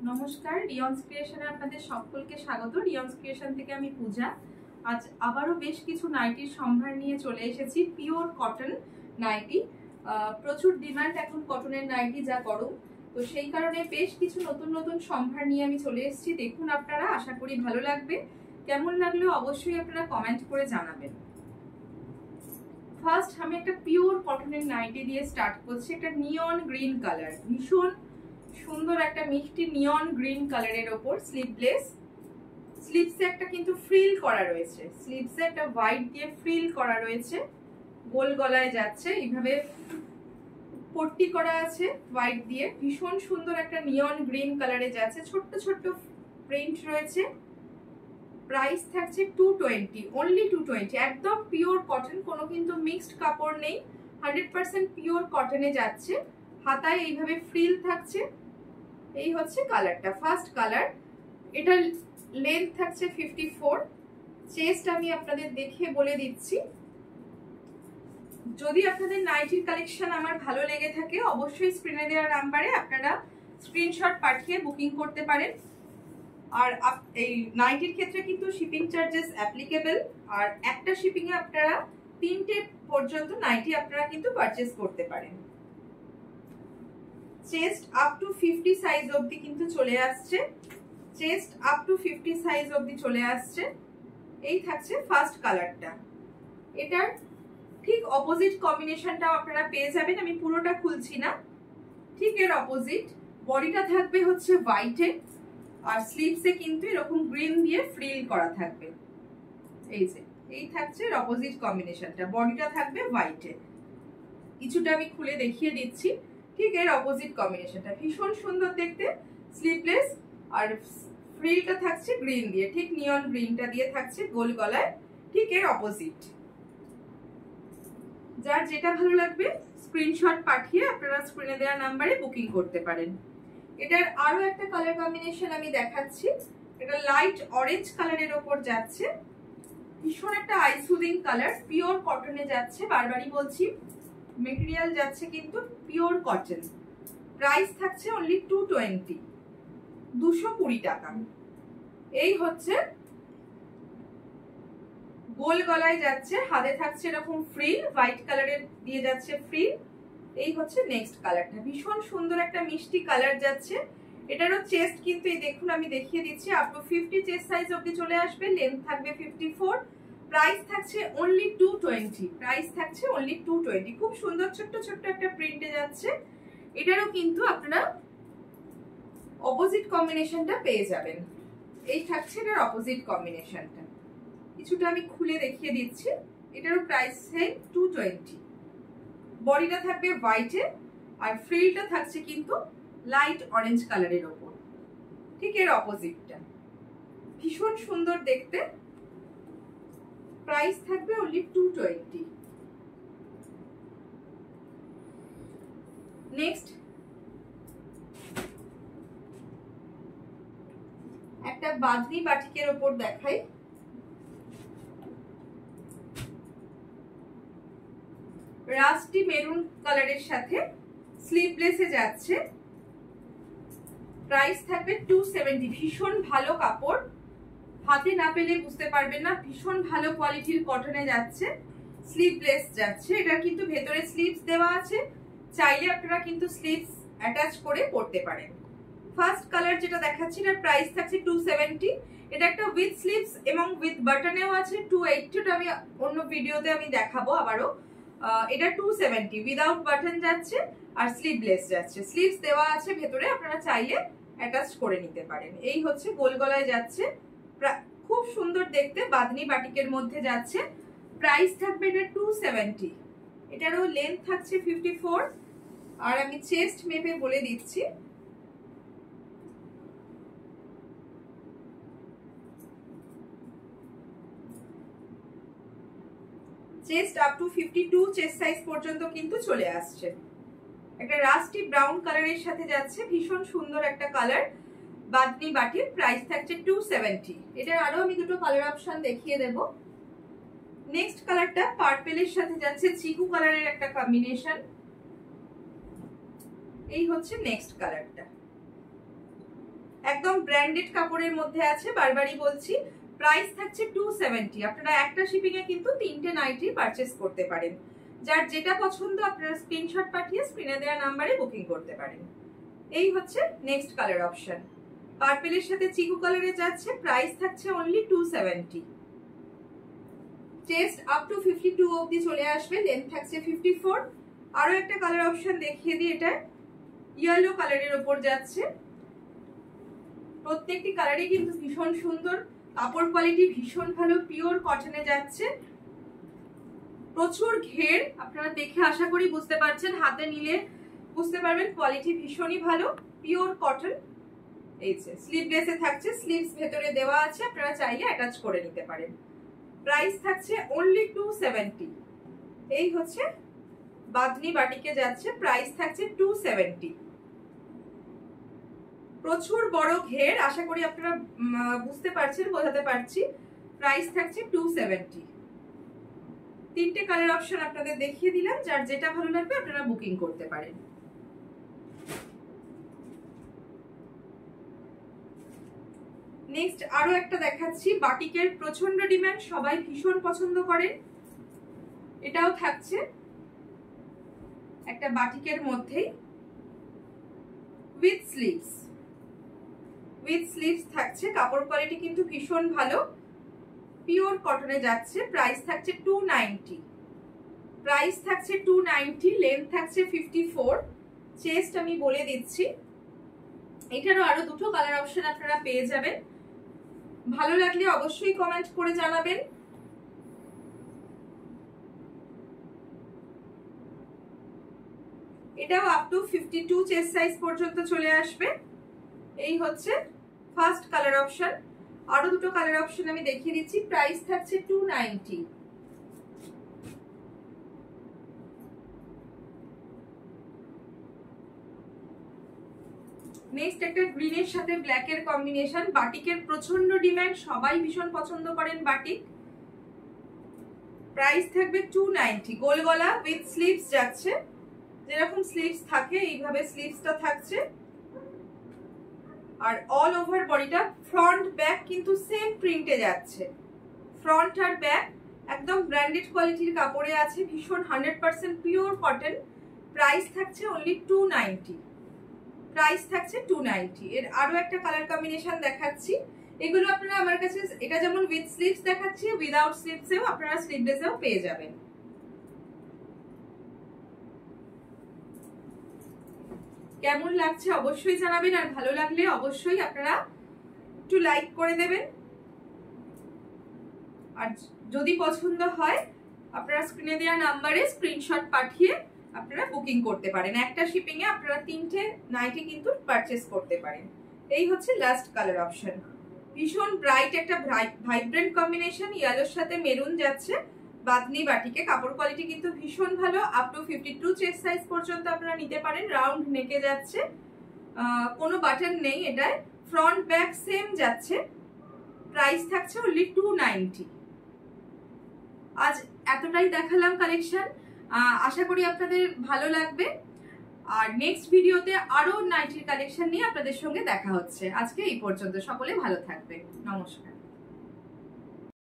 নমস্কার, রিয়ন্স ক্রিয়েশনে আপনাদের সকলকে স্বাগত। রিয়ন্স ক্রিয়েশন থেকে আমি পূজা। আজ আবারও বেশ কিছু নাইটির সম্ভার নিয়ে চলে এসেছি। পিওর কটন নাইটি, প্রচুর ডিমান্ড এখন কটনের নাইটি, যা গরম, তো সেই কারণে বেশ কিছু নতুন নতুন সম্ভার নিয়ে আমি চলে এসেছি। দেখুন আপনারা, আশা করি ভালো লাগবে। কেমন লাগলো অবশ্যই আপনারা কমেন্ট করে জানাবেন। ফার্স্ট আমি একটা পিওর কটনের নাইটি দিয়ে স্টার্ট করছি। একটা নিয়ন গ্রিন কালার, ভীষণ সুন্দর একটা মিষ্টি নিয়ন গ্রিন কালারের ওপর স্লিভলেস, স্লিভসে একটা কিন্তু ফ্রিল করা রয়েছে, স্লিভসে একটা হোয়াইট দিয়ে ফ্রিল করা রয়েছে, গোল গলায় যাচ্ছে, এইভাবে পট্টি করা আছে হোয়াইট দিয়ে, ভীষণ সুন্দর একটা নিয়ন গ্রিন কালারে যাচ্ছে, ছোট্ট ছোট্ট প্রিন্ট রয়েছে। প্রাইস থাকছে 220, অনলি 220। একদম পিওর কটন, কোনো কিন্তু মিক্সড কাপড় নেই, 100% পিওর কটনে যাচ্ছে। হাতায় এইভাবে ফ্রিল থাকছে। এই হচ্ছে কালারটা, ফার্স্ট কালার। এটা লেন্থ থাকছে 54। চেস্ট আমি আপনাদের দেখে বলে দিচ্ছি। যদি আপনাদের নাইটির কালেকশন আমার ভালো লেগে থাকে অবশ্যই স্ক্রিনে দেওয়া নাম্বারে আপনারা স্ক্রিনশট পাঠিয়ে বুকিং করতে পারেন। আর এই নাইটির ক্ষেত্রে কিন্তু শিপিং চার্জেস অ্যাপ্লিকেবল। আর একটা শিপিং এ আপনারা 3টে পর্যন্ত নাইটি আপনারা কিন্তু পারচেজ করতে পারেন। চেস্ট আপ টু 50 সাইজ অবধি কিন্তু চলে আসছে, চেস্ট আপ টু 50 সাইজ অবধি চলে আসছে। এই থাকছে ফার্স্ট কালারটা। এটার ঠিক অপোজিট কম্বিনেশনটাও আপনারা পেয়ে যাবেন। আমি পুরোটা খুলছি না, ঠিক এর অপোজিট। বডিটা থাকবে হচ্ছে হোয়াইটে, আর স্লিভসে কিন্তু এরকম গ্রিন দিয়ে ফ্রিল করা থাকবে। এই যে এই থাকছে এর অপোজিট কম্বিনেশনটা, বডিটা থাকবে হোয়াইটে। কিছুটা আমি খুলে দেখিয়ে দিচ্ছি। ঠিক এর অপোজিট কম্বিনেশনটা ভীষণ সুন্দর দেখতে, স্লিভলেস, আর ফ্রিলটা থাকছে গ্রিন দিয়ে, ঠিক নিয়ন গ্রিনটা দিয়ে থাকছে গোল গলায়, ঠিক এর অপোজিট। যার যেটা ভালো লাগবে স্ক্রিনশট পাঠিয়ে আপনারা স্ক্রিনে দেওয়া নাম্বারে বুকিং করতে পারেন। এটার আরো একটা কালার কম্বিনেশন আমি দেখাচ্ছি। এটা লাইট অরেঞ্জ কালারের ওপর যাচ্ছে, ভীষণ একটা আই সুদিং কালার, পিওর কটনে যাচ্ছে। বারবারই বলছি, মেটেরিয়াল যাচ্ছে কিন্তু পিওর কটন। প্রাইস থাকছে অনলি 220, 220 টাকা। এই হচ্ছে গোল গলায় যাচ্ছে, হাতে থাকছে এরকম ফ্রিল, হোয়াইট কালারের দিয়ে যাচ্ছে ফ্রিল। এই হচ্ছে নেক্সট কালারটা, ভীষণ সুন্দর একটা মিষ্টি কালার যাচ্ছে। এটারও চেস্ট কিন্তু এই দেখুন আমি দেখিয়ে দিচ্ছি, আপ টু 50 চেস্ট সাইজ অবধি চলে আসবে, লেন্থ থাকবে 54। প্রাইস থাকছে অনলি 220, প্রাইস থাকছে অনলি 220। খুব সুন্দর ছোট্ট ছোট্ট একটা প্রিন্টে যাচ্ছে। এটারও কিন্তু আপনারা অপোজিট কম্বিনেশনটা পেয়ে যাবেন। এই থাকছে এটার অপোজিট কম্বিনেশনটা, কিছুটা আমি খুলে দেখিয়ে দিচ্ছি। এটারও প্রাইস সেম 220। বডিটা থাকবে হোয়াইটে, আর ফ্রিলটা থাকছে কিন্তু লাইট অরেঞ্জ কালারের ওপর, ঠিক এর অপোজিটটা। ভীষণ সুন্দর দেখতে। প্রাইস থাকবে অনলি 220। নেক্সট একটা বাঁধনি বাটিকের ওপর দেখাই। রাস্টি মেরুন কালারের সাথে স্লিভলেসে যাচ্ছে। প্রাইস থাকবে 270। ভীষণ ভালো কাপড়, হাতে না পেলে বুঝতে পারবেন না, ভীষণ ভালো কোয়ালিটির কটনে যাচ্ছে, স্লিভলেস যাচ্ছে। এটা কিন্তু ভেতরে স্লিভস দেওয়া আছে, চাইলে আপনারা কিন্তু স্লিভস অ্যাটাচ করে পরতে পারেন। ফার্স্ট কালার যেটা দেখাচ্ছি এটার প্রাইস থাকছে 270। এটা একটা উইথ স্লিভস এবং উইথ বাটনেও আছে 280। ওটা আমি অন্য ভিডিওতে আমি দেখাবো আবারও। এটা 270 উইদাউট বাটন যাচ্ছে, আর স্লিভলেস যাচ্ছে, স্লিভস দেওয়া আছে ভেতরে, আপনারা চাইলে অ্যাটাচ করে নিতে পারেন। এই হচ্ছে গোল গলায় যাচ্ছে, খুব সুন্দর দেখতে, বাঁধনি বাটিকের মধ্যে যাচ্ছে। প্রাইস থাকবে এটা 270। এটারও লেন্থ থাকছে 54। আর আমি চেস্ট মেপে বলে দিচ্ছি। Chest up to 52 chest size পর্যন্ত কিন্তু চলে আসছে। একটা রাস্টি ব্রাউন কালারের সাথে যাচ্ছে, ভীষণ সুন্দর একটা কালার, বাঁধনি বাটির। প্রাইস থাকছে 270। এটার আরো আমি দুটো কালার অপশন দেখিয়ে দেব। নেক্সট কালারটা পার্পেলের সাথে যাচ্ছে, চিকু কালারের একটা কম্বিনেশন। এই হচ্ছে নেক্সট কালারটা। একদম ব্র্যান্ডেড কাপড়ের মধ্যে আছে, বারবারই বলছি। প্রাইস থাকছে 270। আপনারা একটা শিপিং এ কিন্তু 3টে নাইটি পারচেস করতে পারেন। যার যেটা পছন্দ আপনারা স্ক্রিনশট পাঠিয়ে স্ক্রিনে দেওয়া নাম্বারে বুকিং করতে পারেন। এই হচ্ছে নেক্সট কালার অপশন, পার্পেলের সাথে চিকু কালারে যাচ্ছে। প্রাইস থাকছে অনলি 270। চেস্ট আপ টু 52 অবধি চলে আসবে, লেন্থ থাকছে 54। আরো একটা কালার অপশন দেখিয়ে দিই, এটা ইয়েলো কালারের উপর যাচ্ছে। প্রত্যেকটি কালারই কিন্তু ভীষণ সুন্দর, কাপড় কোয়ালিটি ভীষণ ভালো, পিওর কটনে যাচ্ছে। প্রচুর ঘের, আপনারা দেখে আশা করি বুঝতে পারছেন, হাতে নিলে বুঝতে পারবেন কোয়ালিটি ভীষণই ভালো, পিওর কটন। এই যে স্লিভলেসে থাকছে, স্লিভস ভেতরে দেওয়া আছে, আপনারা চাইলে অ্যাটাচ করে নিতে পারেন। প্রাইস থাকছে অনলি 270। এই হচ্ছে বাঁধনি বাটিকে যাচ্ছে, প্রাইস থাকছে 270। প্রচুর বড় ঘের, আশা করি আপনারা বুঝতে পারছেন, বোঝাতে পারছি। প্রাইস থাকছে 270। 3টে কালার অপশন আপনাদের দেখিয়ে দিলাম, যার যেটা ভালো লাগবে আপনারা বুকিং করতে পারেন। নেক্সট আরো একটা দেখাচ্ছি, বাটিকের প্রচন্ড ডিমান্ড, সবাই ভীষণ পছন্দ করেন। এটাও থাকছে একটা বাটিকের মধ্যেই উইথ স্লিভস। উইথ স্লিভস থাকছে, কাপড় কোয়ালিটি কিন্তু ভীষণ ভালো, পিওর কটনে যাচ্ছে। প্রাইস থাকছে 290। প্রাইস থাকছে 290, লেন্থ থাকছে 54। চেস্ট আমি বলে দিচ্ছি, এটারও আরো দুটো কালার অপশন আপনারা পেয়ে যাবেন। ভালো লাগলে অবশ্যই কমেন্ট করে জানাবেন। এটাও আপ টু 52 চেস্ট সাইজ পর্যন্ত চলে আসবে। এই হচ্ছে ফার্স্ট কালার অপশন। আরো দুটো কালার অপশন আমি দেখিয়ে দিচ্ছি। প্রাইস থাকছে 290। নেক্সট একটা গ্রিনের সাথে ব্ল্যাকের কম্বিনেশন, বাটিকের প্রচন্ড ডিমান্ড, সবাই ভীষণ পছন্দ করেন বাটিক। প্রাইস থাকবে 290। গোল গলা উইথ স্লিভস যাচ্ছে, যেরকম স্লিভস থাকে এইভাবে স্লিভসটা থাকছে। আর অল ওভার বডিটা, ফ্রন্ট ব্যাক কিন্তু সেম প্রিন্টে যাচ্ছে। ফ্রন্ট আর ব্যাক একদম ব্র্যান্ডেড কোয়ালিটির কাপড়ে আছে, ভীষণ 100% পিওর কটন। প্রাইস থাকছে অনলি 290। প্রাইস থাকছে 290। এর আরো একটা কালার কম্বিনেশন দেখাচ্ছি। এগুলো আপনারা আমার কাছে, এটা যেমন উইথ স্লিভস দেখাচ্ছি, উইদাউট স্লিভসেও আপনারা স্লিভলেসেও পেয়ে যাবেন। কেমন লাগছে অবশ্যই জানাবেন, আর ভালো লাগলে অবশ্যই আপনারা একটু লাইক করে দেবেন। আর যদি পছন্দ হয় আপনারা স্ক্রিনে দেওয়া নাম্বারে স্ক্রিনশট পাঠিয়ে আপনারা বুকিং করতে পারেন। একটা শিপিং এ আপনারা 3টে নাইটি কিন্তু পারচেস করতে পারেন। এই হচ্ছে লাস্ট কালার অপশন, ভীষণ ব্রাইট একটা ভাইব্রেন্ট কম্বিনেশন, ইয়েলোর সাথে মেরুন যাচ্ছে। বাঁধনি বাটিকে, কাপড় কোয়ালিটি কিন্তু ভীষণ ভালো, আপ টু 52 চেস্ট সাইজ পর্যন্ত আপনারা নিতে পারেন। রাউন্ড নেকে যাচ্ছে, কোনো বাটন নেই এটায়, ফ্রন্ট ব্যাক সেম যাচ্ছে। প্রাইস থাকছে অনলি 290। আজ এতটাই দেখালাম কালেকশন, আশা করি আপনাদের ভালো লাগবে। আর নেক্সট ভিডিওতে আরো নাইটির কালেকশন নিয়ে আপনাদের সঙ্গে দেখা হচ্ছে। আজকে এই পর্যন্ত, সকলে ভালো থাকবে, নমস্কার।